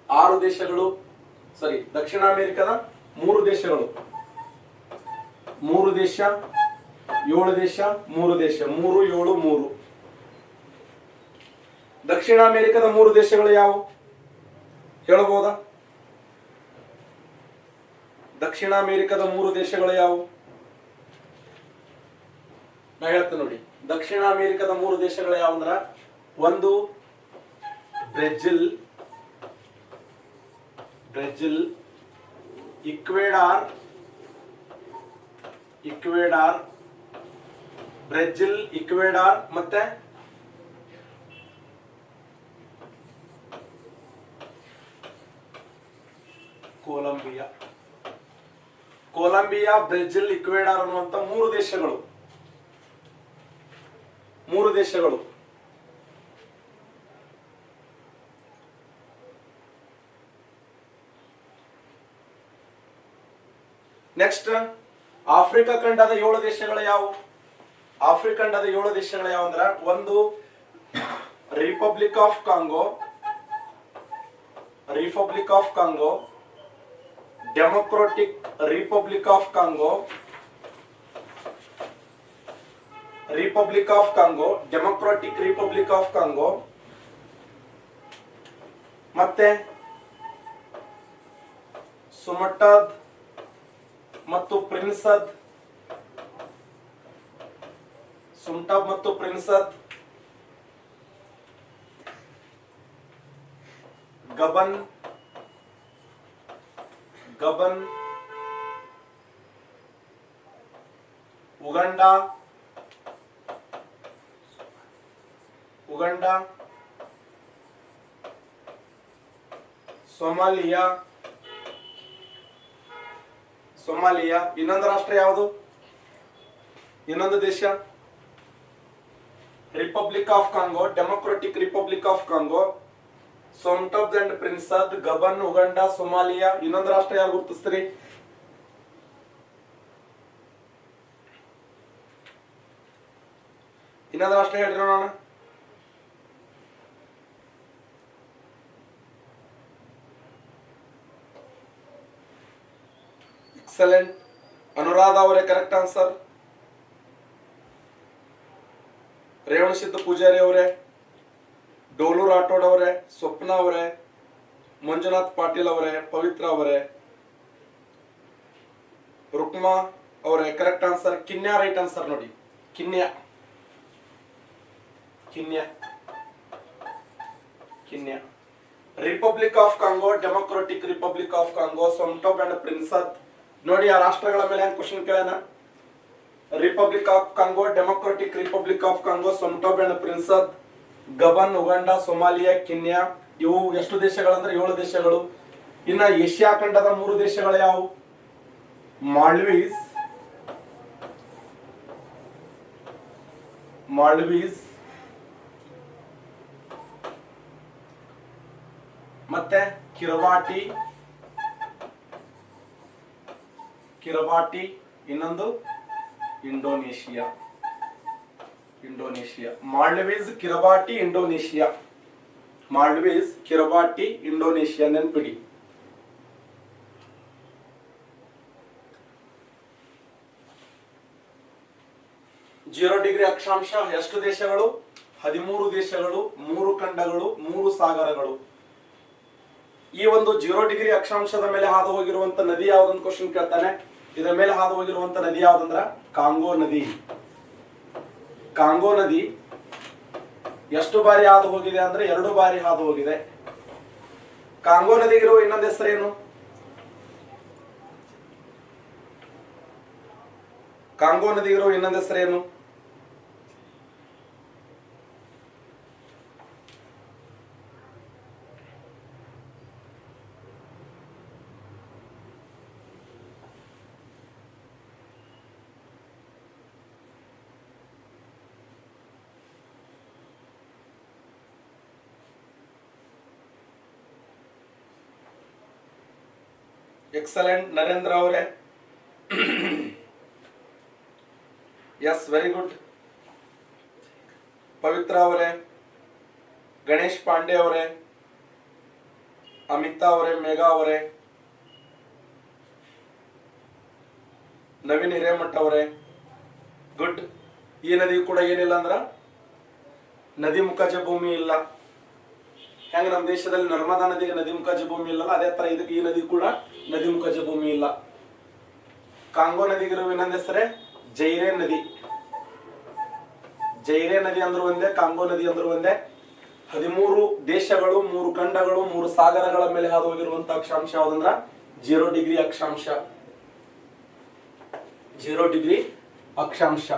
6 ದೇಶಗಳು, ದಕ್ಷಿಣ ಅಮೆರಿಕದ 3 ದೇಶಗಳು, 3 ದೇಶ, 7 ದೇಶ, 3 ದೇಶ, 3 7 3. ದಕ್ಷಿಣ ಅಮೆರಿಕದ 3 ದೇಶಗಳು ಯಾವುವು ಹೇಳಬಹುದಾ? ದಕ್ಷಿಣ ಅಮೆರಿಕದ 3 ದೇಶಗಳು ಯಾವುವು? ನಾ ಹೇಳ್ತೇನೆ ನೋಡಿ. ದಕ್ಷಿಣ ಅಮೆರಿಕದ 3 ದೇಶಗಳು ಯಾವಂದ್ರ, 1 ಬ್ರೆಜಿಲ್, ಬ್ರೆಜಿಲ್, ಇಕ್ವೆಡಾರ್, ಇಕ್ವೆಡಾರ್, ಬ್ರೆಜಿಲ್, ಇಕ್ವೆಡಾರ್, ಮತ್ತೆ ಕೊಲಂಬಿಯಾ. ಕೊಲಂಬಿಯಾ, ಬ್ರೆಜಿಲ್, ಇಕ್ವೆಡಾರ್ ಅನ್ನುವಂತ 3 ದೇಶಗಳು, 3 ದೇಶಗಳು. ನೆಕ್ಸ್ಟ್ ಆಫ್ರಿಕಾ ಖಂಡದ 7 ದೇಶಗಳು ಯಾವುವು? ಆಫ್ರಿಕಾ ಖಂಡದ 7 ದೇಶಗಳು ಯಾವಂದ್ರ, 1 republic of Congo, republic of Congo, democratic republic of Congo, republic of Congo, democratic republic of Congo, ಮತ್ತೆ ಸುಮಟದ್ ಮತ್ತು ಪ್ರಿನ್ಸದ್, ಸುಮ್ಟಬ್ ಮತ್ತು ಪ್ರಿನ್ಸದ್, ಗಬನ್, ಗಬನ್, ಉಗಂಡಾ, ಉಗಂಡಾ, ಸೊಮಾಲಿಯಾ, ಸೊಮಾಲಿಯಾ. ಇನ್ನೊಂದು ರಾಷ್ಟ್ರ ಯಾವುದು? ಇನ್ನೊಂದು ದೇಶ republic of Congo, democratic republic of Congo, Sao Tome and Principe, Gabon, Uganda, Somalia. ಇನ್ನೊಂದು ರಾಷ್ಟ್ರ ಯಾರು ಗುರುತಿಸ್ತೀರಿ? ಇನ್ನೊಂದು ರಾಷ್ಟ್ರ ಹೇಳ್ರಿ ನೋಡೋಣ. ಎಕ್ಸಲೆಂಟ್. ಅನುರಾಧ ಅವರೇ ಕರೆಕ್ಟ್ ಆನ್ಸರ್. ರೇವಣಸಿದ್ಧ ಪೂಜಾರಿ ಅವರೇ, ಡೋಲು ರಾಠೋಡ್ ಅವರೇ, ಸ್ವಪ್ನ ಅವರೇ, ಮಂಜುನಾಥ್ ಪಾಟೀಲ್ ಅವರೇ, ಪವಿತ್ರ ಅವರೇ, ರುಕ್ಮಾ ಅವರೇ correct answer. Kenya right answer ನೋಡಿ. Kenya Kenya Kenya. Republic of Congo, democratic republic of Congo, Sao Tome and Principe. ನೋಡಿ ಆ ರಾಷ್ಟ್ರಗಳ ಮೇಲೆ ಕ್ವಶನ್ ಕೇಳೋಣ. Republic of Congo, democratic republic of Congo, Sao Tome and Principe, Gabon, Uganda, Somalia, Kenya. ಇವು ಎಷ್ಟು ದೇಶಗಳಂದ್ರೆ 7 ದೇಶಗಳು. ಇನ್ನ ಏಷ್ಯಾ ಖಂಡದ 3 ದೇಶಗಳು ಯಾವುವು? ಮಾಲ್ಡೀವ್ಸ್ ಮತ್ತೆ ಕಿರವಾಟಿ, ಇನ್ನೊಂದು ಇಂಡೋನೇಷಿಯಾ. ಮಾಲ್ಡೀವ್ಸ್, ಕಿರವಾಟಿ, ಇಂಡೋನೇಷಿಯಾ ನೆನ್ಪಿಡಿ. ಜೀರೋ ಡಿಗ್ರಿ ಅಕ್ಷಾಂಶ ಎಷ್ಟು ದೇಶಗಳು? 13 ದೇಶಗಳು, 3 ಖಂಡಗಳು, 3 ಸಾಗರಗಳು. ಈ ಒಂದು 0 ಡಿಗ್ರಿ ಅಕ್ಷಾಂಶದ ಮೇಲೆ ಹಾದು ಹೋಗಿರುವಂತ ನದಿ ಯಾವ್ದಂತ ಕ್ವಶನ್ ಕೇಳ್ತಾನೆ. ಇದರ ಮೇಲೆ ಹಾದು ಹೋಗಿರುವಂತ ನದಿ ಯಾವ್ದಂದ್ರ ಕಾಂಗೋ ನದಿ. ಕಾಂಗೋ ನದಿ ಎಷ್ಟು ಬಾರಿ ಹಾದು ಹೋಗಿದೆ ಅಂದ್ರೆ 2 ಬಾರಿ ಹಾದು ಹೋಗಿದೆ. ಕಾಂಗೋ ನದಿಗಿರುವ ಇನ್ನೊಂದು ಹೆಸರೇನು? ಕಾಂಗೋ ನದಿಗಿರುವ ಇನ್ನೊಂದು ಹೆಸರೇನು? ಎಕ್ಸಲೆಂಟ್ ನರೇಂದ್ರ ಅವರೇ. S, very good. ಪವಿತ್ರ ಅವರೇ, ಗಣೇಶ್ ಪಾಂಡೆ ಅವರೇ, ಅಮಿತಾ ಅವರೇ, ಮೇಘಾ ಅವರೇ, ನವೀನ್ ಹಿರೇಮಠ ಅವರೇ, ಗುಡ್. ಈ ನದಿ ಕೂಡ ಏನಿಲ್ಲ ಅಂದ್ರ ನದಿ ಮುಖಜ ಭೂಮಿ ಇಲ್ಲ. ಹೆಂಗ ನಮ್ಮ ದೇಶದಲ್ಲಿ ನರ್ಮದಾ ನದಿಗೆ ನದಿ ಮುಖಜ ಭೂಮಿ ಇಲ್ಲಲ್ಲ, ಅದೇ ತರ ಇದಕ್ಕೆ ಈ ನದಿ ಕೂಡ ನದಿ ಮುಖಜ ಭೂಮಿ ಇಲ್ಲ. ಕಾಂಗೋ ನದಿಗಿರುವ ಇನ್ನೊಂದು ಹೆಸರೇ ಜೈರೆ ನದಿ. ಜೈರೆ ನದಿ ಅಂದ್ರೂ ಒಂದೇ, ಕಾಂಗೋ ನದಿ ಅಂದ್ರೂ ಒಂದೇ. 13 ದೇಶಗಳು, 3 ಖಂಡಗಳು, 3 ಸಾಗರಗಳ ಮೇಲೆ ಹಾದು ಹೋಗಿರುವಂತಹ ಅಕ್ಷಾಂಶ ಯಾವ್ದಂದ್ರ 0 ಡಿಗ್ರಿ ಅಕ್ಷಾಂಶ. 0 ಡಿಗ್ರಿ ಅಕ್ಷಾಂಶ.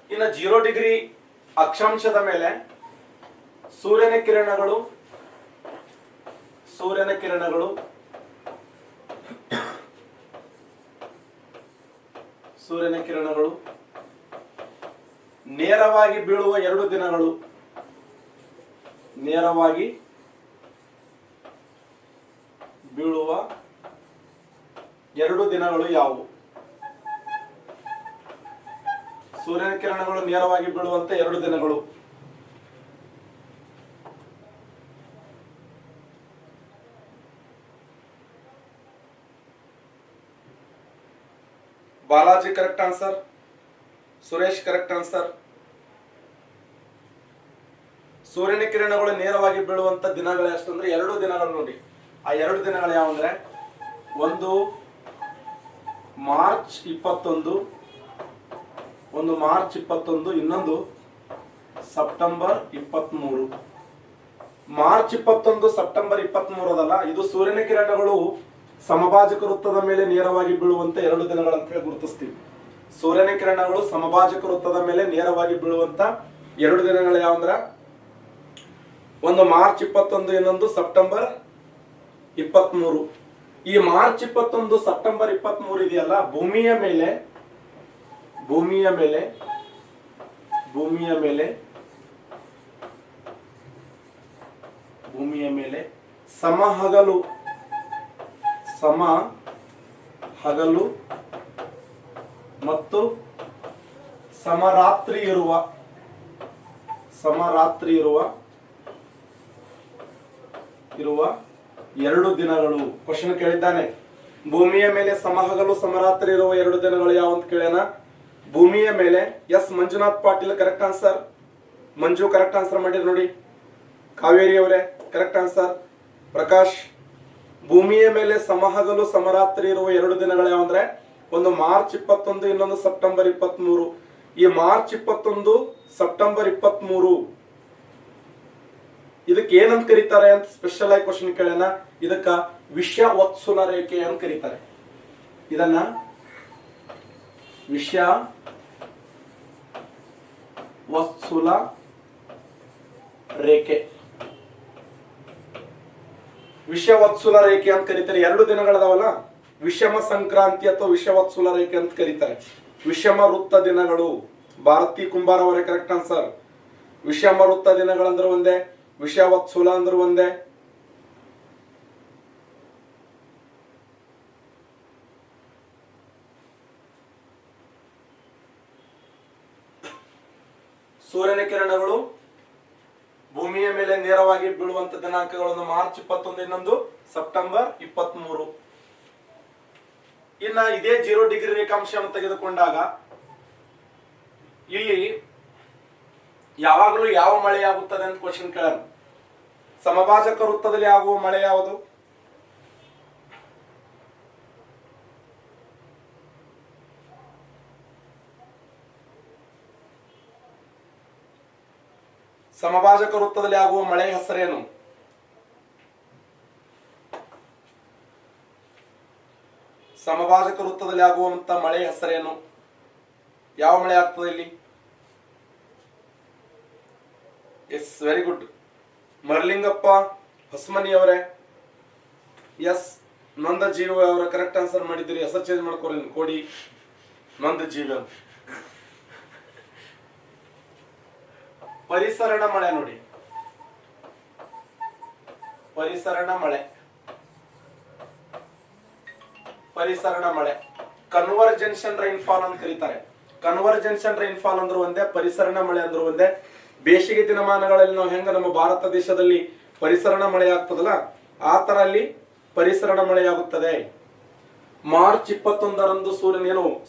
ಇನ್ನು 0 ಡಿಗ್ರಿ ಅಕ್ಷಾಂಶದ ಮೇಲೆ ಸೂರ್ಯನ ಕಿರಣಗಳು ನೇರವಾಗಿ ಬೀಳುವ 2 ದಿನಗಳು. ನೇರವಾಗಿ ಬೀಳುವ 2 ದಿನಗಳು ಯಾವುವು? ಸೂರ್ಯನ ಕಿರಣಗಳು ನೇರವಾಗಿ ಬೀಳುವಂತ 2 ದಿನಗಳು. Balaji correct answer. Suresh correct answer. ಸೂರ್ಯನ ಕಿರಣಗಳು ನೇರವಾಗಿ ಬೀಳುವಂತ ದಿನಗಳು ಎಷ್ಟಂದ್ರೆ 2 ದಿನಗಳು ನೋಡಿ. ಆ 2 ದಿನಗಳು ಯಾವಂದ್ರೆ ಒಂದು ಮಾರ್ಚ್ 21, ಇನ್ನೊಂದು ಸೆಪ್ಟೆಂಬರ್ 23. ಮಾರ್ಚ್ 21 ಸೆಪ್ಟೆಂಬರ್ 23 ಅದಲ್ಲ, ಇದು ಸೂರ್ಯನ ಕಿರಣಗಳು ಸಮಭಾಜಕ ವೃತ್ತದ ಮೇಲೆ ನೇರವಾಗಿ ಬೀಳುವಂತ 2 ದಿನಗಳಂತ ಹೇಳಿ ಗುರುತಿಸ್ತೀವಿ. ಸೂರ್ಯನ ಕಿರಣಗಳು ಸಮಭಾಜಕ ವೃತ್ತದ ಮೇಲೆ ನೇರವಾಗಿ ಬೀಳುವಂತ 2 ದಿನಗಳು ಯಾವಂದ್ರ ಒಂದು ಮಾರ್ಚ್ 21, ಇನ್ನೊಂದು ಸೆಪ್ಟೆಂಬರ್ 23. ಈ ಮಾರ್ಚ್ 21 ಸೆಪ್ಟೆಂಬರ್ 23 ಇದೆಯಲ್ಲ, ಭೂಮಿಯ ಮೇಲೆ ಸಮ ಹಗಲು ಮತ್ತು ಸಮರಾತ್ರಿ ಇರುವ 2 ದಿನಗಳು. ಕ್ವಶನ್ ಕೇಳಿದ್ದಾನೆ, ಭೂಮಿಯ ಮೇಲೆ ಸಮಹಗಲು ಸಮರಾತ್ರಿ ಇರುವ 2 ದಿನಗಳು ಯಾವ ಅಂತ ಕೇಳ್ಯಾನ. ಭೂಮಿಯ ಮೇಲೆ S Manjunath Patil correct answer. Manju correct answer ಮಾಡಿರಿ ನೋಡಿ. ಕಾವೇರಿ ಅವರೇ ಕರೆಕ್ಟ್ ಆನ್ಸರ್. ಪ್ರಕಾಶ್, ಭೂಮಿಯ ಮೇಲೆ ಸಮಹಗಲು ಸಮರಾತ್ರಿ ಇರುವ 2 ದಿನಗಳು ಯಾವಂದ್ರೆ ಒಂದು ಮಾರ್ಚ್ 21, ಇನ್ನೊಂದು ಸೆಪ್ಟೆಂಬರ್ 23. ಈ ಮಾರ್ಚ್ 21 ಸೆಪ್ಟೆಂಬರ್ 23 ಇದಕ್ಕೆ ಏನಂತ ಕರೀತಾರೆ ಅಂತ ಸ್ಪೆಷಲ್ ಆಗಿ ಕ್ವಶನ್ ಕೇಳ್ಯಾನ. ಇದಕ್ಕ ವಿಷವತ್ಸುಲ ರೇಖೆ ಅಂತ ಕರೀತಾರೆ. ಇದನ್ನ ವಿಷವತ್ಸುಲ ರೇಖೆ, ವಿಷವತ್ಸುಲ ರೇಖೆ ಅಂತ ಕರೀತಾರೆ. 2 ದಿನಗಳದಾವಲ್ಲ, ವಿಷಮ ಸಂಕ್ರಾಂತಿ ಅಥವಾ ವಿಷವತ್ಸುಲ ರೇಖೆ ಅಂತ ಕರೀತಾರೆ. ವಿಷಮ ವೃತ್ತ ದಿನಗಳು, ಭಾರತಿ ಕುಂಬಾರ್ ಅವರೇ ಕರೆಕ್ಟ್ ಆನ್ಸರ್. ವಿಷಮ ವೃತ್ತ ದಿನಗಳಂದ್ರೆ ಒಂದೇ, ವಿಷವತ್ಸುಲ ಅಂದ್ರೆ ಒಂದೇ. ಸೂರ್ಯನ ಕಿರಣಗಳು ಭೂಮಿಯ ಮೇಲೆ ನೇರವಾಗಿ ಬೀಳುವಂತ ದಿನಾಂಕಗಳನ್ನು ಮಾರ್ಚ್ 21, ಇನ್ನೊಂದು ಸೆಪ್ಟೆಂಬರ್ 23. ಇನ್ನ ಇದೇ 0 ಡಿಗ್ರಿ ರೇಖಾಂಶವನ್ನು ತೆಗೆದುಕೊಂಡಾಗ ಇಲ್ಲಿ ಯಾವಾಗಲೂ ಯಾವ ಮಳೆಯಾಗುತ್ತದೆ ಅಂತ ಕ್ವಶನ್ ಕೇಳ. ಸಮಭಾಜಕ ವೃತ್ತದಲ್ಲಿ ಆಗುವ ಮಳೆ ಯಾವುದು? ಸಮಭಾಜಕ ವೃತ್ತದಲ್ಲಿ ಆಗುವ ಮಳೆ ಹೆಸರೇನು? ಸಮಭಾಜಕ ವೃತ್ತದಲ್ಲಿ ಆಗುವಂತ ಮಳೆ ಹೆಸರೇನು? ಯಾವ ಮಳೆ ಆಗ್ತದೆ ಇಲ್ಲಿ? Yes, very good. Marlingappa Hosamani ಅವರೇ, ಎಸ್. ನಂದ ಜೀವ ಅವರ ಕರೆಕ್ಟ್ ಆನ್ಸರ್ ಮಾಡಿದ್ದೀರಿ. ಹೆಸರು ಚೇಂಜ್ ಮಾಡ್ಕೊರಿ, ಕೊಡಿ ನಂದ ಜೀವ. ಪರಿಸರಣ ಮಳೆ ನೋಡಿ, ಪರಿಸರಣ ಮಳೆ, ಪರಿಸರಣ ಮಳೆ. ಕನ್ವರ್ಜೆನ್ಷನ್ ರೈನ್ಫಾಲ್ ಅಂತ ಕರೀತಾರೆ. ಕನ್ವರ್ಜೆನ್ಷನ್ ರೈನ್ಫಾಲ್ ಅಂದ್ರೂ ಒಂದೇ, ಪರಿಸರಣ ಮಳೆ ಅಂದ್ರೂ ಒಂದೇ. ಬೇಸಿಗೆ ದಿನಮಾನಗಳಲ್ಲಿ ನಾವು ಹೆಂಗ ನಮ್ಮ ಭಾರತ ದೇಶದಲ್ಲಿ ಪರಿಸರಣ ಮಳೆ ಆಗ್ತದಲ್ಲ, ಆ ತರ ಅಲ್ಲಿ ಪರಿಸರಣ ಮಳೆಯಾಗುತ್ತದೆ. ಮಾರ್ಚ್ 21ರಂದು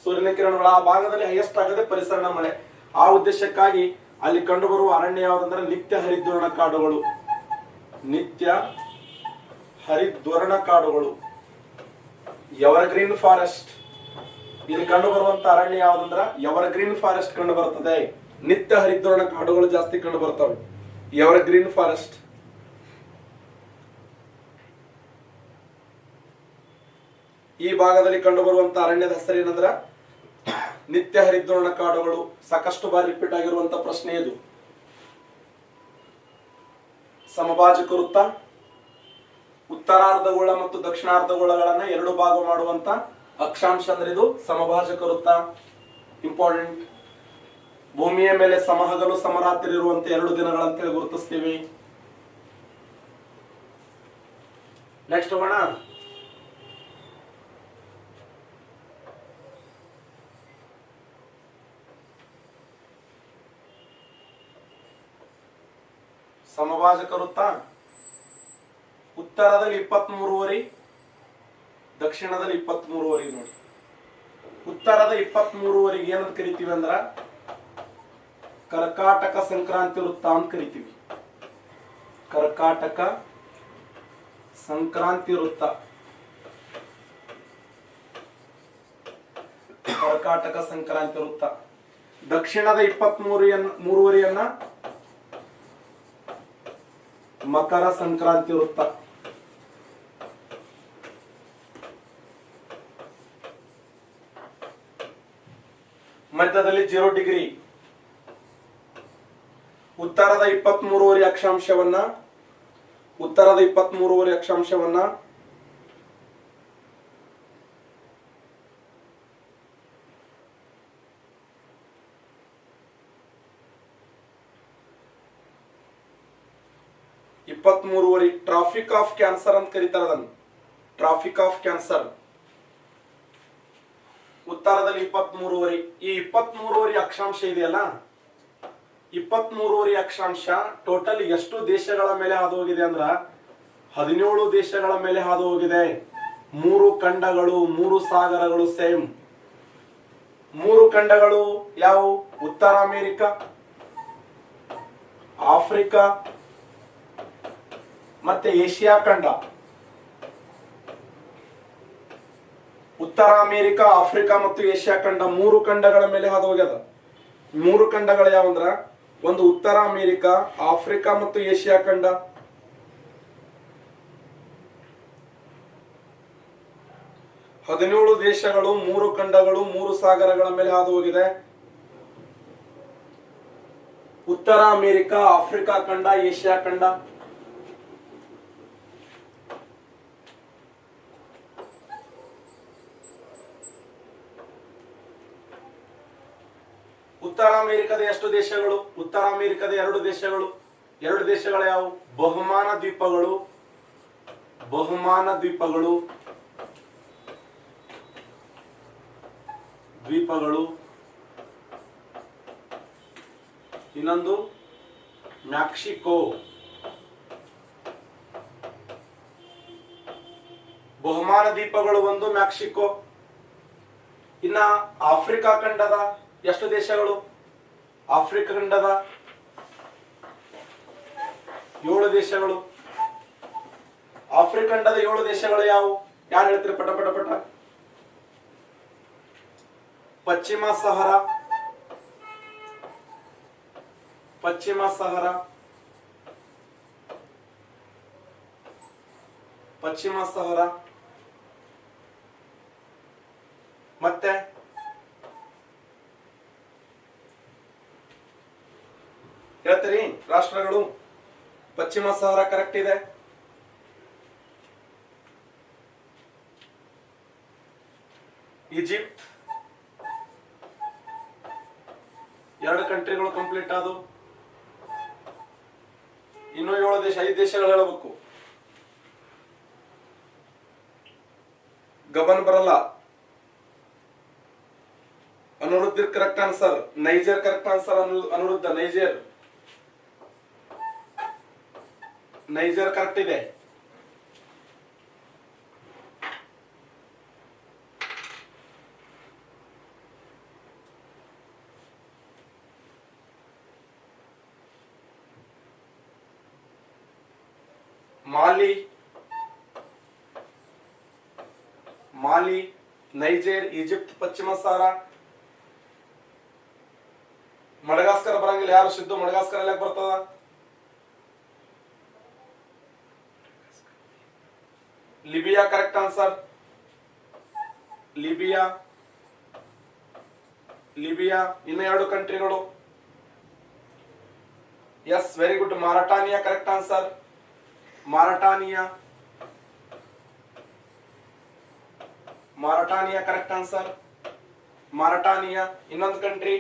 ಸೂರ್ಯನ ಕಿರಣಗಳು ಆ ಭಾಗದಲ್ಲಿ ಹೈಯೆಸ್ಟ್ ಆಗದೆ ಪರಿಸರಣ ಮಳೆ. ಆ ಉದ್ದೇಶಕ್ಕಾಗಿ ಅಲ್ಲಿ ಕಂಡುಬರುವ ಅರಣ್ಯ ಯಾವುದಂದ್ರೆ ನಿತ್ಯ ಹರಿದ್ವರ್ಣ ಕಾಡುಗಳು. ನಿತ್ಯ ಹರಿದ್ವರ್ಣ ಕಾಡುಗಳು, ಎವರ್ಗ್ರೀನ್ ಫಾರೆಸ್ಟ್. ಇಲ್ಲಿ ಕಂಡು ಬರುವಂತ ಅರಣ್ಯ ಯಾವ್ದಂದ್ರ ಎವರ್ಗ್ರೀನ್ ಫಾರೆಸ್ಟ್ ಕಂಡು ಬರ್ತದೆ. ನಿತ್ಯ ಹರಿದ್ವರ್ಣ ಕಾಡುಗಳು ಜಾಸ್ತಿ ಕಂಡು ಬರ್ತವೆ, ಎವರ್ಗ್ರೀನ್ ಫಾರೆಸ್ಟ್. ಈ ಭಾಗದಲ್ಲಿ ಕಂಡು ಬರುವಂತ ಅರಣ್ಯದ ಹೆಸರು ಏನಂದ್ರ ನಿತ್ಯ ಹರಿದ್ವರ್ಣ ಕಾಡುಗಳು. ಸಾಕಷ್ಟು ಬಾರಿ ರಿಪೀಟ್ ಆಗಿರುವಂತ ಪ್ರಶ್ನೆ ಇದು. ಸಮಭಾಜಕ ವೃತ್ತ, ಉತ್ತರಾರ್ಧಗೋಳ ಮತ್ತು ದಕ್ಷಿಣಾರ್ಧಗೋಳಗಳನ್ನ 2 ಭಾಗ ಮಾಡುವಂತ ಅಕ್ಷಾಂಶ ಅಂದ್ರೆ ಇದು ಸಮಭಾಜಕ ವೃತ್ತ. ಇಂಪಾರ್ಟೆಂಟ್. ಭೂಮಿಯ ಮೇಲೆ ಸಮಹಗಲು ಸಮರಾತ್ರಿ ಇರುವಂತ 2 ದಿನಗಳಂತೇಳಿ ಗುರುತಿಸ್ತೀವಿ. ನೆಕ್ಸ್ಟ್ ಹೋಗೋಣ. ಸಮಭಾಜಕ ವೃತ್ತ ಉತ್ತರದಲ್ಲಿ 23.5, ದಕ್ಷಿಣದಲ್ಲಿ 23.5 ನೋಡಿ. ಉತ್ತರದ 23.5 ಏನಂತ ಕರಿತೀವಿ ಅಂದ್ರ ಕರ್ಕಾಟಕ ಸಂಕ್ರಾಂತಿ ವೃತ್ತ ಅಂತ ಕರಿತೀವಿ. ಕರ್ಕಾಟಕ ಸಂಕ್ರಾಂತಿ ವೃತ್ತ, ಕರ್ಕಾಟಕ ಸಂಕ್ರಾಂತಿ ವೃತ್ತ. ದಕ್ಷಿಣದ 23.5 ಮಕರ ಸಂಕ್ರಾಂತಿ ವೃತ್ತ. ಮಧ್ಯದಲ್ಲಿ 0 ಡಿಗ್ರಿ. ಉತ್ತರದ 23.5 ಅಕ್ಷಾಂಶವನ್ನ ಉತ್ತರದ 23.5 ಅಕ್ಷಾಂಶವನ್ನ ಟ್ರಾಫಿಕ್ ಆಫ್ ಕ್ಯಾನ್ಸರ್ ಅಂತ ಕರೀತಾರೆ. ಅದನ್ನು ಟ್ರಾಫಿಕ್ ಆಫ್ ಕ್ಯಾನ್ಸರ್. ಉತ್ತರದಲ್ಲಿ 23.5. ಈ 23.5 ಅಕ್ಷಾಂಶ ಇದೆಯಲ್ಲ, 23.5 ಅಕ್ಷಾಂಶ ಟೋಟಲ್ ಎಷ್ಟು ದೇಶಗಳ ಮೇಲೆ ಹಾದು ಹೋಗಿದೆ ಅಂದ್ರ 17 ದೇಶಗಳ ಮೇಲೆ ಹಾದು ಹೋಗಿದೆ. 3 ಖಂಡಗಳು 3 ಸಾಗರಗಳು ಸೇಮ್. 3 ಖಂಡಗಳು ಯಾವುವು? ಉತ್ತರ ಅಮೆರಿಕ, ಆಫ್ರಿಕಾ ಮತ್ತೆ ಏಷ್ಯಾ ಖಂಡ. ಉತ್ತರ ಅಮೆರಿಕ, ಆಫ್ರಿಕಾ ಮತ್ತು ಏಷ್ಯಾ ಖಂಡ 3 ಖಂಡಗಳ ಮೇಲೆ ಹಾದು ಹೋಗ್ಯದ. 3 ಖಂಡಗಳು ಯಾವಂದ್ರ ಒಂದು ಉತ್ತರ ಅಮೆರಿಕ, ಆಫ್ರಿಕಾ ಮತ್ತು ಏಷ್ಯಾ ಖಂಡ. ಹದಿನೇಳು ದೇಶಗಳು 3 ಖಂಡಗಳು 3 ಸಾಗರಗಳ ಮೇಲೆ ಹಾದು ಹೋಗಿದೆ. ಉತ್ತರ ಅಮೆರಿಕ, ಆಫ್ರಿಕಾ ಖಂಡ, ಏಷ್ಯಾ ಖಂಡ. ಉತ್ತರ ಅಮೆರಿಕದ ಎಷ್ಟು ದೇಶಗಳು? ಉತ್ತರ ಅಮೆರಿಕದ 2 ದೇಶಗಳು. 2 ದೇಶಗಳು ಯಾವುವು? ಬಹುಮಾನ ದ್ವೀಪಗಳು, ಬಹುಮಾನ ದ್ವೀಪಗಳು, ದ್ವೀಪಗಳು. ಇನ್ನೊಂದು ಮೆಕ್ಸಿಕೋ. ಬಹುಮಾನ ದ್ವೀಪಗಳು ಒಂದು, ಮೆಕ್ಸಿಕೋ. ಇನ್ನ ಆಫ್ರಿಕಾ ಖಂಡದ ಎಷ್ಟು ದೇಶಗಳು? ಆಫ್ರಿಕಾ ಖಂಡದ 7 ದೇಶಗಳು. ಆಫ್ರಿಕಾ ಖಂಡದ 7 ದೇಶಗಳು ಯಾವುವು? ಯಾರು ಹೇಳ್ತೀರಿ? ಪಟ ಪಟ ಪಟ. ಪಶ್ಚಿಮ ಸಹರಾ, ಪಶ್ಚಿಮ ಸಹರಾ, ಪಶ್ಚಿಮ ಸಹರಾ ಮತ್ತೆ ಹೇಳ್ತೀರಿ ರಾಷ್ಟ್ರಗಳು? ಪಶ್ಚಿಮ ಸಹರಾ ಕರೆಕ್ಟ್ ಇದೆ. ಈಜಿಪ್ಟ್ 2 ಕಂಟ್ರಿಗಳು ಕಂಪ್ಲೀಟ್ ಆದವು. ಇನ್ನು 7 ದೇಶ, 5 ದೇಶಗಳು ಹೇಳಬೇಕು. ಗಬನ್ ಬರಲ್ಲ. Aniruddha correct answer. Niger correct answer. Aniruddha Niger, Niger correct ಇದೆ. ಮಾಲಿ, ಮಾಲಿ, ನೈಜರ್, ಈಜಿಪ್ಟ್, ಪಶ್ಚಿಮ ಸಹರಾ. ಮಡಗಾಸ್ಕರ್ ಬರಂಗಿಲ್ಲ. ಯಾರು ಸಿದ್ದು? ಮಡಗಾಸ್ಕರ್ ಎಲ್ಲ ಬರ್ತದ? Libya correct answer. Libya, Libya. ಇನ್ನು 2 ಕಂಟ್ರಿಗಳು. Yes, very good. Mauritania correct answer. Mauritania, Mauritania correct answer. Mauritania. ಇನ್ನೊಂದು country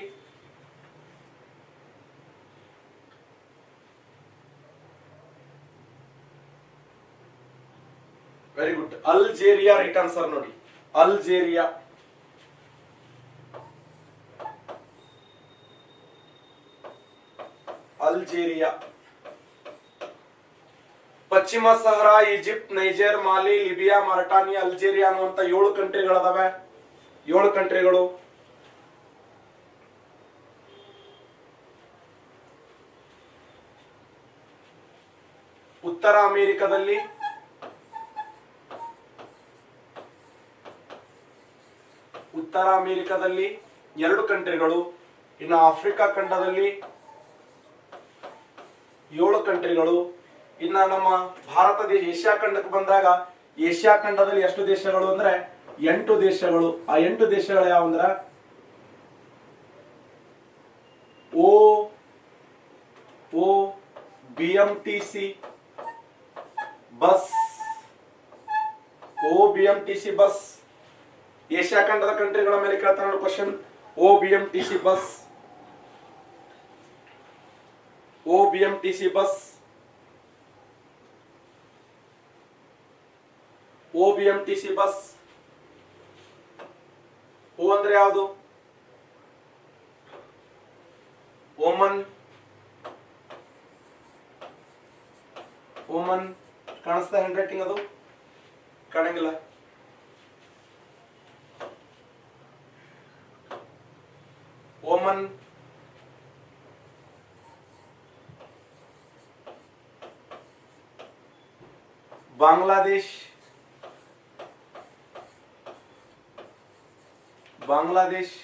very good. Algeria right answer ನೋಡಿ. ಅಲ್ಜೇರಿಯಾ. ಅಲ್ಜೇರಿಯಾ. ಪಶ್ಚಿಮ Sahara, Egypt, Niger, Mali, Libya, Mauritania, Algeria ಅನ್ನುವಂತ 7 ಕಂಟ್ರಿಗಳದಾವೆ. 7 ಕಂಟ್ರಿಗಳು. ಉತ್ತರ ಅಮೆರಿಕದಲ್ಲಿ ಉತ್ತರ ಅಮೆರಿಕದಲ್ಲಿ 2 ಕಂಟ್ರಿಗಳು. ಇನ್ನು ಆಫ್ರಿಕಾ ಖಂಡದಲ್ಲಿ 7 ಕಂಟ್ರಿಗಳು. ಇನ್ನ ನಮ್ಮ ಭಾರತ ದೇಶ ಏಷ್ಯಾ ಖಂಡಕ್ಕೆ ಬಂದಾಗ ಏಷ್ಯಾ ಖಂಡದಲ್ಲಿ ಎಷ್ಟು ದೇಶಗಳು ಅಂದ್ರೆ 8 ದೇಶಗಳು. ಆ 8 ದೇಶಗಳು ಯಾವಂದ್ರ O BMTC bus, OBMTC bus. ಏಷ್ಯಾ ಖಂಡದ ಕಂಟ್ರಿಗಳ ಮೇಲೆ ಕೇಳ್ತಾನೆ ನೋಡಿ question. OBMTC bus, OBMTC bus, OBMTC bus. O ಅಂದ್ರೆ ಯಾವುದು? Oman, Oman. ಕಾಣಿಸ್ತಾ ಹ್ಯಾಂಡ್ ರೈಟಿಂಗ್ ಅದು ಕಾಣಂಗಿಲ್ಲ. ಓಮನ್, ಬಾಂಗ್ಲಾದೇಶ್, ಬಾಂಗ್ಲಾದೇಶ್.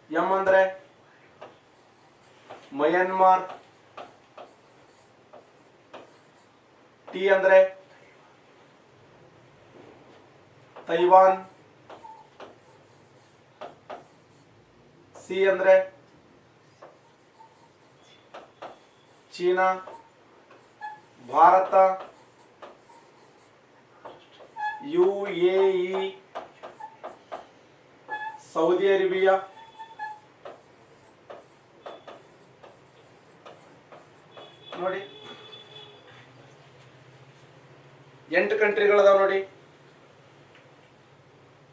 ಎಂ ಅಂದ್ರೆ ಮಯನ್ಮಾರ್. ಟಿ ಅಂದ್ರೆ ತೈವಾನ್. ಸಿ ಅಂದ್ರೆ China. Bharat, UAE, Saudi Arabia. ನೋಡಿ 8 ಕಂಟ್ರಿಗಳದಾವ ನೋಡಿ.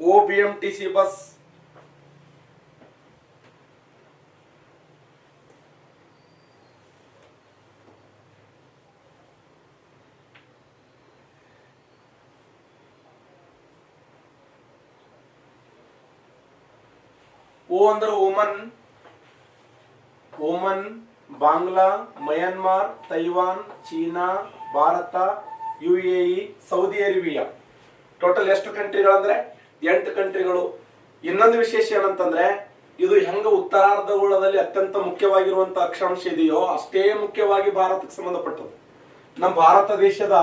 OBMTC ಬಸ್, ಓ ಅಂದ್ರೆ Oman, Oman, Bangla, Myanmar, Taiwan, China, Bharat, UAE, Saudi Arabia. Total ಎಷ್ಟು ಕಂಟ್ರಿಗಳಂದ್ರೆ 8 ಕಂಟ್ರಿಗಳು. ಇನ್ನೊಂದು ವಿಶೇಷ ಏನಂತಂದ್ರೆ ಇದು ಹೆಂಗ ಉತ್ತರಾರ್ಧಗೋಳದಲ್ಲಿ ಅತ್ಯಂತ ಮುಖ್ಯವಾಗಿರುವಂತ ಅಕ್ಷಾಂಶ ಇದೆಯೋ ಅಷ್ಟೇ ಮುಖ್ಯವಾಗಿ ಭಾರತಕ್ಕೆ ಸಂಬಂಧಪಟ್ಟದ್ದು. ನಮ್ಮ ಭಾರತ ದೇಶದ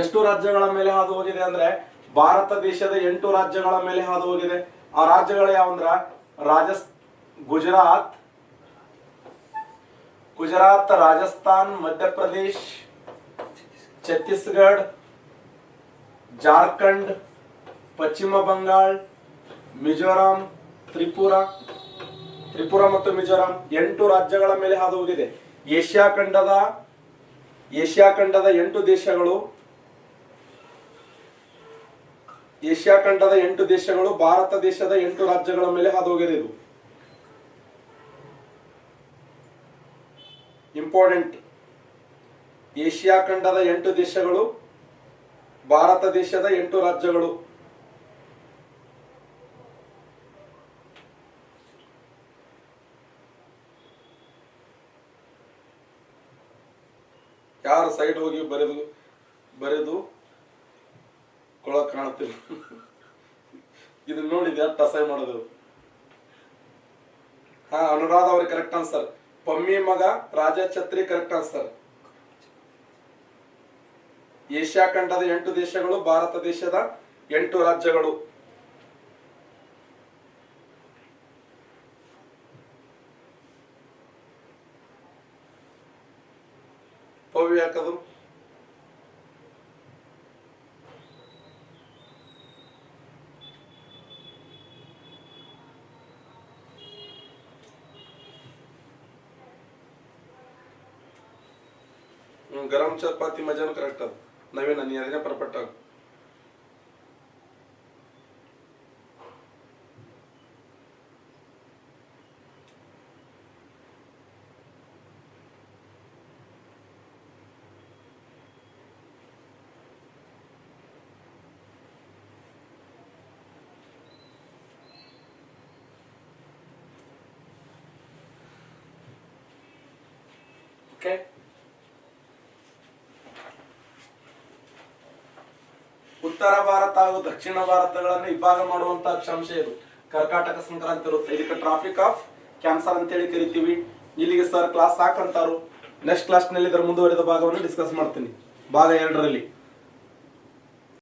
ಎಷ್ಟು ರಾಜ್ಯಗಳ ಮೇಲೆ ಹಾದು ಹೋಗಿದೆ ಅಂದ್ರೆ ಭಾರತ ದೇಶದ 8 ರಾಜ್ಯಗಳ ಮೇಲೆ ಹಾದು ಹೋಗಿದೆ. ಆ ರಾಜ್ಯಗಳು ಯಾವಂದ್ರ ಗುಜರಾತ್, ರಾಜಸ್ಥಾನ್, ಮಧ್ಯಪ್ರದೇಶ್, ಛತ್ತೀಸ್ಗಢ, ಜಾರ್ಖಂಡ್, ಪಶ್ಚಿಮ ಬಂಗಾಳ, ಮಿಜೋರಾಂ, ತ್ರಿಪುರಾ ಮತ್ತು ಮಿಜೋರಾಂ 8 ರಾಜ್ಯಗಳ ಮೇಲೆ ಹಾದು ಹೋಗಿದೆ. ಏಷ್ಯಾ ಖಂಡದ 8 ದೇಶಗಳು, ಭಾರತ ದೇಶದ 8 ರಾಜ್ಯಗಳ ಮೇಲೆ ಹಾದು ಹೋಗಿದೆ. ಇದು ಇಂಪಾರ್ಟೆಂಟ್. ಏಷ್ಯಾ ಖಂಡದ 8 ದೇಶಗಳು, ಭಾರತ ದೇಶದ 8 ರಾಜ್ಯಗಳು. ಯಾರು ಸೈಡ್ ಹೋಗಿ ಬರೆದು ಕೊಳಕ್ ಕಾಣುತ್ತಿಲ್ಲ. ಇದನ್ನ ನೋಡಿದ್ಯಾ ಟಸೈ ಮಾಡೋದು. ಅನುರಾಧ ಅವ್ರಿಗೆ ಕರೆಕ್ಟ್ ಆನ್ಸರ್. ಪಮ್ಮಿ ಮಗ ರಾಜ ಛತ್ರಿ ಕರೆಕ್ಟ್ ಆನ್ಸರ್. ಏಷ್ಯಾ ಖಂಡದ 8 ದೇಶಗಳು, ಭಾರತ ದೇಶದ 8 ರಾಜ್ಯಗಳು. ಪವಿ ಹಾಕದು. ಗರಂ ಚಪಾತಿ ಮಜಾನು ಕರೆಕ್ಟ್ ಅದು. ನವೀನ ನೀ ಅದನ್ನೇ ಪರ್ಫೆಕ್ಟ್ ಆಗ. ಓಕೆ, ಉತ್ತರ ಭಾರತ ಹಾಗೂ ದಕ್ಷಿಣ ಭಾರತಗಳನ್ನು ವಿಭಾಗ ಮಾಡುವಂತ ಅಕ್ಷಾಂಶ ಇದು. ಕರ್ಕಾಟಕ ಸಂಕ್ರಾಂತಿ ಇರುತ್ತೆ. ಇದಕ್ಕೆ ಟ್ರಾಫಿಕ್ ಆಫ್ ಕ್ಯಾನ್ಸರ್ ಅಂತೇಳಿ ಕರಿತೀವಿ. ಇಲ್ಲಿಗೆ ಸರ್ ಕ್ಲಾಸ್ ಸಾಕಂತಾರು. ನೆಕ್ಸ್ಟ್ ಕ್ಲಾಸ್ ನಲ್ಲಿ ಇದರ ಮುಂದುವರಿದ ಭಾಗವನ್ನು ಡಿಸ್ಕಸ್ ಮಾಡ್ತೀನಿ, ಭಾಗ 2ರಲ್ಲಿ.